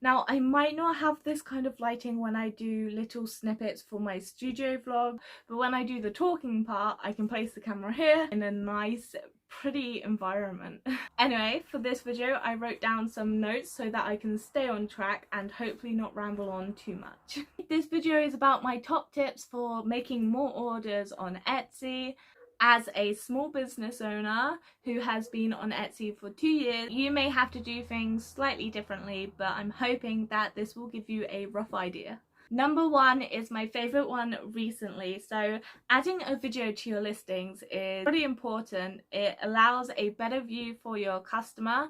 Now, I might not have this kind of lighting when I do little snippets for my studio vlog, but when I do the talking part, I can place the camera here in a nice, pretty environment. Anyway, for this video, I wrote down some notes so that I can stay on track and hopefully not ramble on too much. This video is about my top tips for making more orders on Etsy. As a small business owner who has been on Etsy for 2 years, you may have to do things slightly differently, but I'm hoping that this will give you a rough idea. Number one is my favorite one recently. So adding a video to your listings is pretty important. It allows a better view for your customer.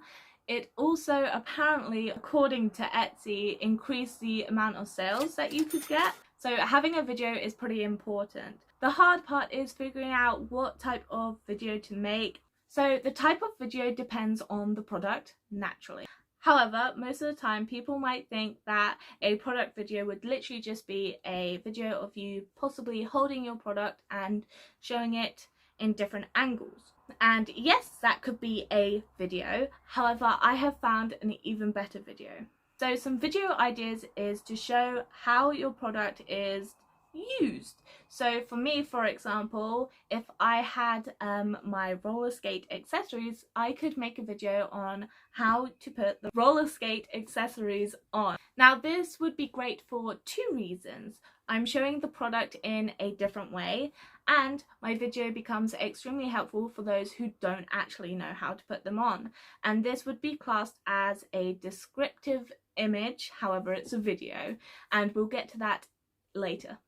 It also apparently, according to Etsy, increased the amount of sales that you could get. So having a video is pretty important. The hard part is figuring out what type of video to make. So the type of video depends on the product, naturally. However, most of the time people might think that a product video would literally just be a video of you possibly holding your product and showing it in different angles. And yes, that could be a video. However, I have found an even better video. So some video ideas is to show how your product is used. So for me, for example, if I had my roller skate accessories, I could make a video on how to put the roller skate accessories on. Now this would be great for two reasons. I'm showing the product in a different way, and my video becomes extremely helpful for those who don't actually know how to put them on. And this would be classed as a descriptive image, however it's a video, and we'll get to that later.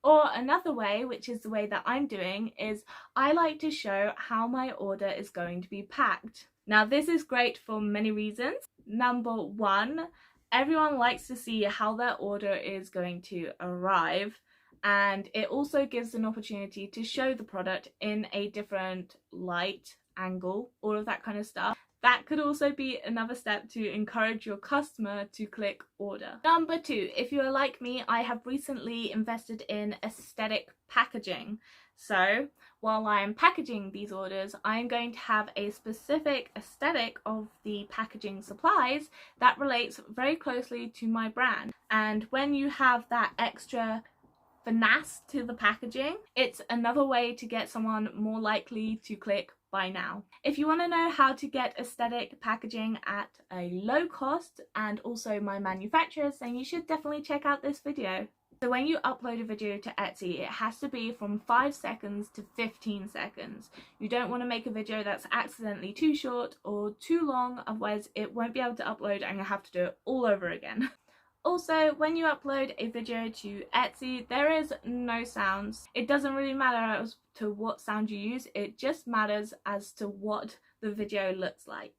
Or another way, which is the way that I'm doing, is I like to show how my order is going to be packed. Now this is great for many reasons. Number one, everyone likes to see how their order is going to arrive, and it also gives an opportunity to show the product in a different light, angle, all of that kind of stuff. That could also be another step to encourage your customer to click order. Number two, if you are like me, I have recently invested in aesthetic packaging. So while I am packaging these orders, I'm going to have a specific aesthetic of the packaging supplies that relates very closely to my brand. And when you have that extra finesse to the packaging, it's another way to get someone more likely to click buy now. If you want to know how to get aesthetic packaging at a low cost and also my manufacturers, then you should definitely check out this video. So when you upload a video to Etsy, it has to be from 5 seconds to 15 seconds. You don't want to make a video that's accidentally too short or too long, otherwise it won't be able to upload and you'll have to do it all over again. Also, when you upload a video to Etsy, there is no sounds. It doesn't really matter as to what sound you use, it just matters as to what the video looks like.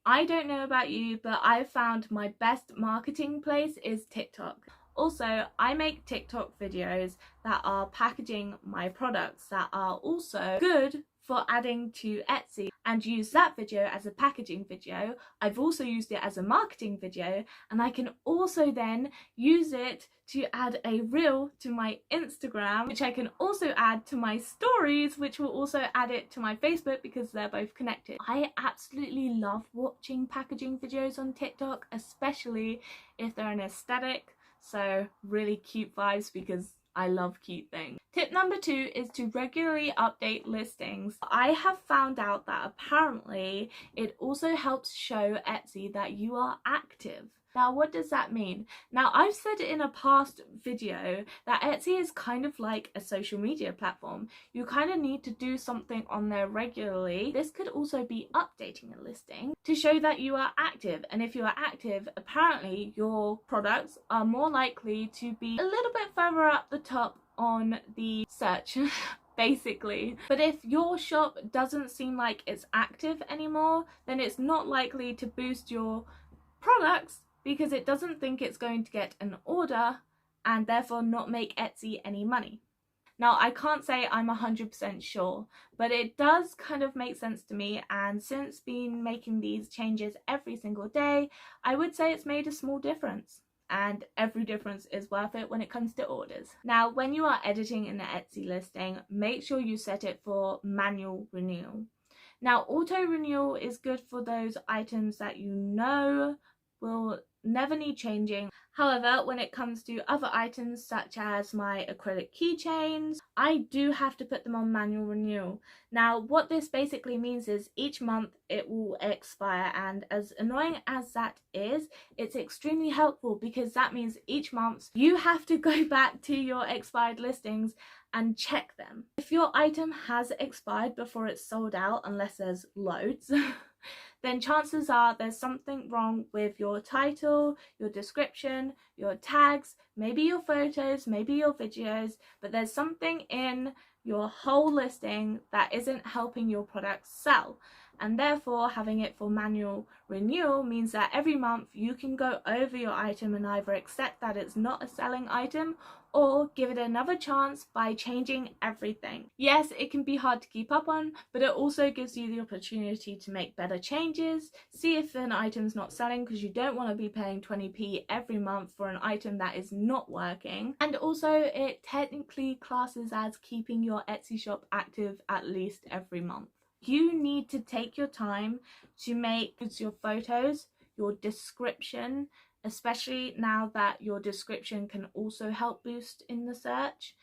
I don't know about you, but I've found my best marketing place is TikTok. Also, I make TikTok videos that are packaging my products that are also good for adding to Etsy, and use that video as a packaging video. I've also used it as a marketing video, and I can also then use it to add a reel to my Instagram, which I can also add to my stories, which will also add it to my Facebook because they're both connected. I absolutely love watching packaging videos on TikTok, especially if they're an aesthetic, so really cute vibes because I love cute things. Tip number two is to regularly update listings. I have found out that apparently it also helps show Etsy that you are active. Now, what does that mean? Now, I've said in a past video that Etsy is kind of like a social media platform. You kind of need to do something on there regularly. This could also be updating a listing to show that you are active. And if you are active, apparently your products are more likely to be a little bit further up the top on the search. Basically. But if your shop doesn't seem like it's active anymore, then it's not likely to boost your products because it doesn't think it's going to get an order and therefore not make Etsy any money. Now, I can't say I'm 100% sure, but it does kind of make sense to me, and since been making these changes every single day, I would say it's made a small difference. And every difference is worth it when it comes to orders. Now, when you are editing an Etsy listing, make sure you set it for manual renewal. Now, auto renewal is good for those items that you know will never need changing. However, when it comes to other items such as my acrylic keychains, I do have to put them on manual renewal. Now, what this basically means is each month it will expire, and as annoying as that is, it's extremely helpful because that means each month you have to go back to your expired listings and check them. If your item has expired before it's sold out, unless there's loads, then chances are there's something wrong with your title, your description, your tags, maybe your photos, maybe your videos, but there's something in your whole listing that isn't helping your product sell. And therefore, having it for manual renewal means that every month you can go over your item and either accept that it's not a selling item or give it another chance by changing everything. Yes, it can be hard to keep up on, but it also gives you the opportunity to make better changes, see if an item's not selling, because you don't want to be paying 20p every month for an item that is not working. And also it technically classes as keeping your Etsy shop active at least every month. You need to take your time to make your photos, your description, especially now that your description can also help boost in the search,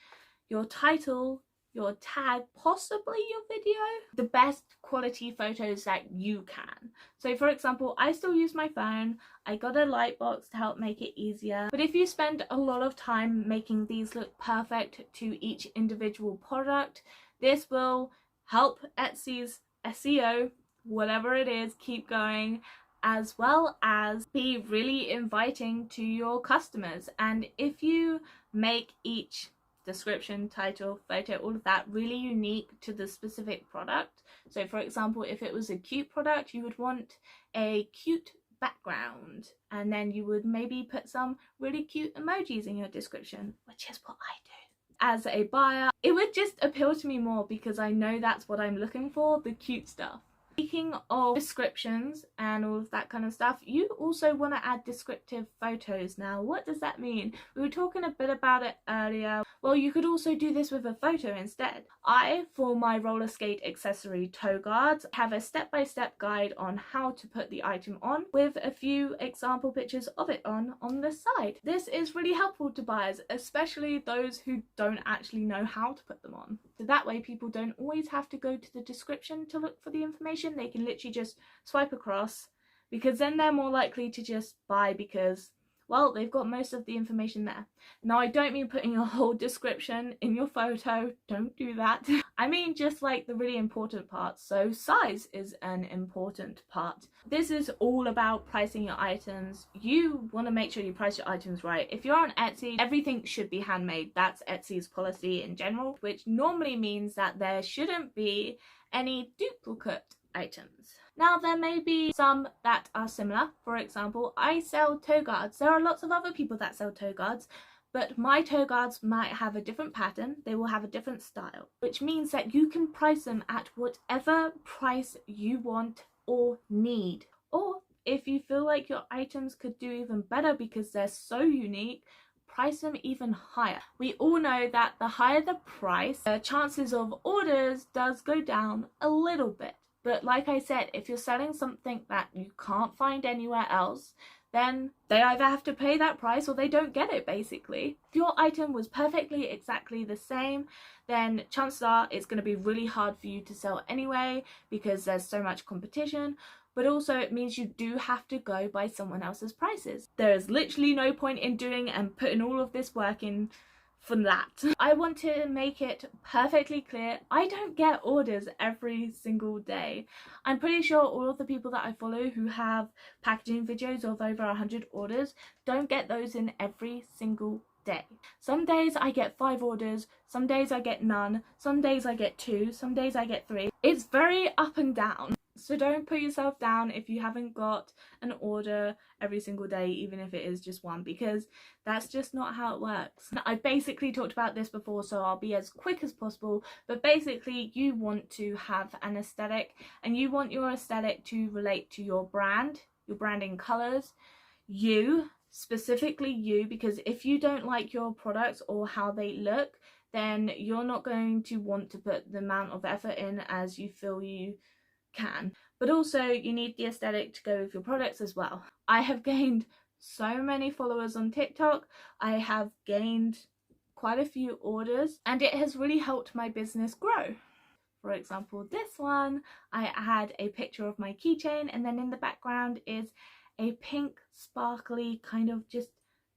your title, your tag, possibly your video, the best quality photos that you can. So for example, I still use my phone. I got a light box to help make it easier, but if you spend a lot of time making these look perfect to each individual product, this will help Etsy's SEO, whatever it is, keep going, as well as be really inviting to your customers. And if you make each description, title, photo, all of that really unique to the specific product, so for example, if it was a cute product, you would want a cute background, and then you would maybe put some really cute emojis in your description, which is what I do. As a buyer, it would just appeal to me more because I know that's what I'm looking for, the cute stuff. Speaking of descriptions and all of that kind of stuff, you also want to add descriptive photos. Now, what does that mean? We were talking a bit about it earlier. Well, you could also do this with a photo instead. I, for my roller skate accessory toe guards, have a step-by-step guide on how to put the item on with a few example pictures of it on the side. This is really helpful to buyers, especially those who don't actually know how to put them on. So that way people don't always have to go to the description to look for the information. They can literally just swipe across, because then they're more likely to just buy because, well, they've got most of the information there. Now, I don't mean putting a whole description in your photo, don't do that. I mean just like the really important parts. So size is an important part. This is all about pricing your items. You want to make sure you price your items right. If you're on Etsy, everything should be handmade. That's Etsy's policy in general, which normally means that there shouldn't be any duplicate items. Now, there may be some that are similar. For example, I sell toe guards. There are lots of other people that sell toe guards, but my toe guards might have a different pattern. They will have a different style, which means that you can price them at whatever price you want or need. Or if you feel like your items could do even better because they're so unique, price them even higher. We all know that the higher the price, the chances of orders does go down a little bit. But like I said, if you're selling something that you can't find anywhere else, then they either have to pay that price or they don't get it, basically. If your item was perfectly exactly the same, then chances are it's going to be really hard for you to sell anyway because there's so much competition. But also it means you do have to go by someone else's prices. There is literally no point in doing and putting all of this work in for that. I want to make it perfectly clear, I don't get orders every single day. I'm pretty sure all of the people that I follow who have packaging videos of over 100 orders don't get those in every single day. Some days I get 5 orders, some days I get none, some days I get 2, some days I get 3. It's very up and down. So don't put yourself down if you haven't got an order every single day, even if it is just one, because that's just not how it works. I basically talked about this before, so I'll be as quick as possible, but basically you want to have an aesthetic, and you want your aesthetic to relate to your brand, your branding colours, you, specifically you, because if you don't like your products or how they look, then you're not going to want to put the amount of effort in as you feel you can. But also you need the aesthetic to go with your products as well. I have gained so many followers on TikTok. I have gained quite a few orders and it has really helped my business grow. For example, this one, I had a picture of my keychain and then in the background is a pink sparkly kind of just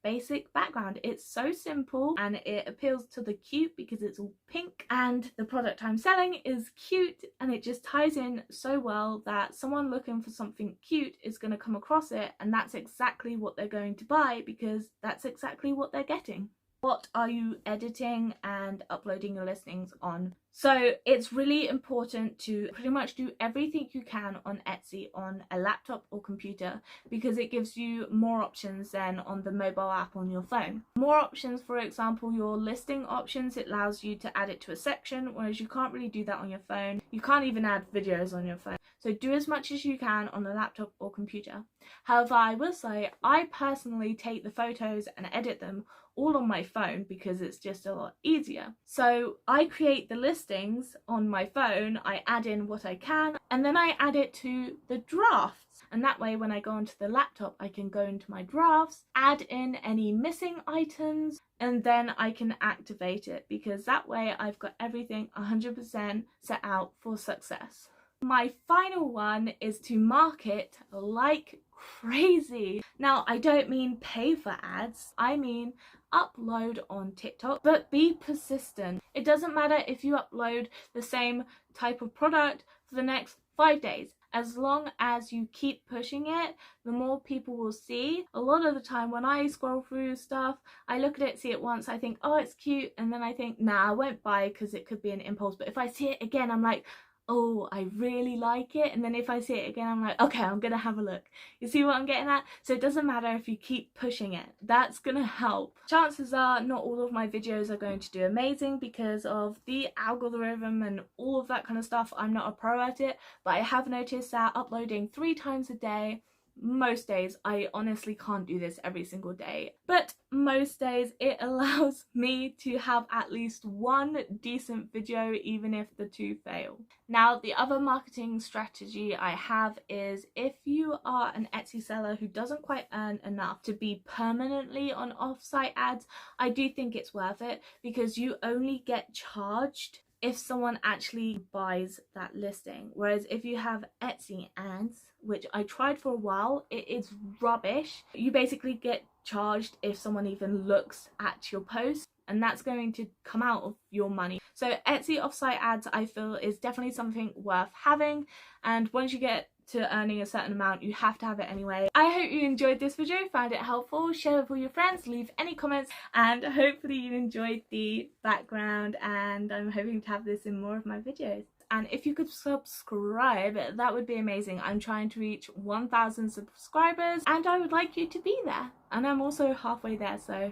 basic background. It's so simple and it appeals to the cute because it's all pink, and the product I'm selling is cute and it just ties in so well that someone looking for something cute is going to come across it and that's exactly what they're going to buy because that's exactly what they're getting. What are you editing and uploading your listings on? So it's really important to pretty much do everything you can on Etsy on a laptop or computer because it gives you more options than on the mobile app on your phone. More options, for example, your listing options, it allows you to add it to a section, whereas you can't really do that on your phone. You can't even add videos on your phone. So do as much as you can on a laptop or computer. However, I will say I personally take the photos and edit them all on my phone because it's just a lot easier. So I create the listings on my phone, I add in what I can, and then I add it to the drafts. And that way when I go onto the laptop, I can go into my drafts, add in any missing items, and then I can activate it because that way I've got everything 100% set out for success. My final one is to market like crazy. Now, I don't mean pay for ads, I mean upload on TikTok, but be persistent. It doesn't matter if you upload the same type of product for the next 5 days. As long as you keep pushing it, the more people will see. A lot of the time when I scroll through stuff, I look at it, see it once, I think, oh, it's cute, and then I think, nah, I won't buy because it could be an impulse. But if I see it again, I'm like, oh, I really like it, and then if I see it again I'm like, okay, I'm gonna have a look. You see what I'm getting at? So it doesn't matter if you keep pushing it, that's gonna help. Chances are not all of my videos are going to do amazing because of the algorithm and all of that kind of stuff. I'm not a pro at it, but I have noticed that uploading 3 times a day, most days, I honestly can't do this every single day, but most days it allows me to have at least one decent video even if the 2 fail. Now, the other marketing strategy I have is if you are an Etsy seller who doesn't quite earn enough to be permanently on off-site ads, I do think it's worth it because you only get charged if someone actually buys that listing. Whereas if you have Etsy ads, which I tried for a while, it is rubbish. You basically get charged if someone even looks at your post, and that's going to come out of your money. So Etsy offsite ads, I feel, is definitely something worth having, and once you get to earning a certain amount, you have to have it anyway. I hope you enjoyed this video, found it helpful, share it with all your friends, leave any comments, and hopefully you enjoyed the background, and I'm hoping to have this in more of my videos. And if you could subscribe, that would be amazing. I'm trying to reach 1,000 subscribers and I would like you to be there. And I'm also halfway there, so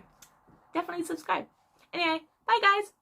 definitely subscribe. Anyway, bye guys!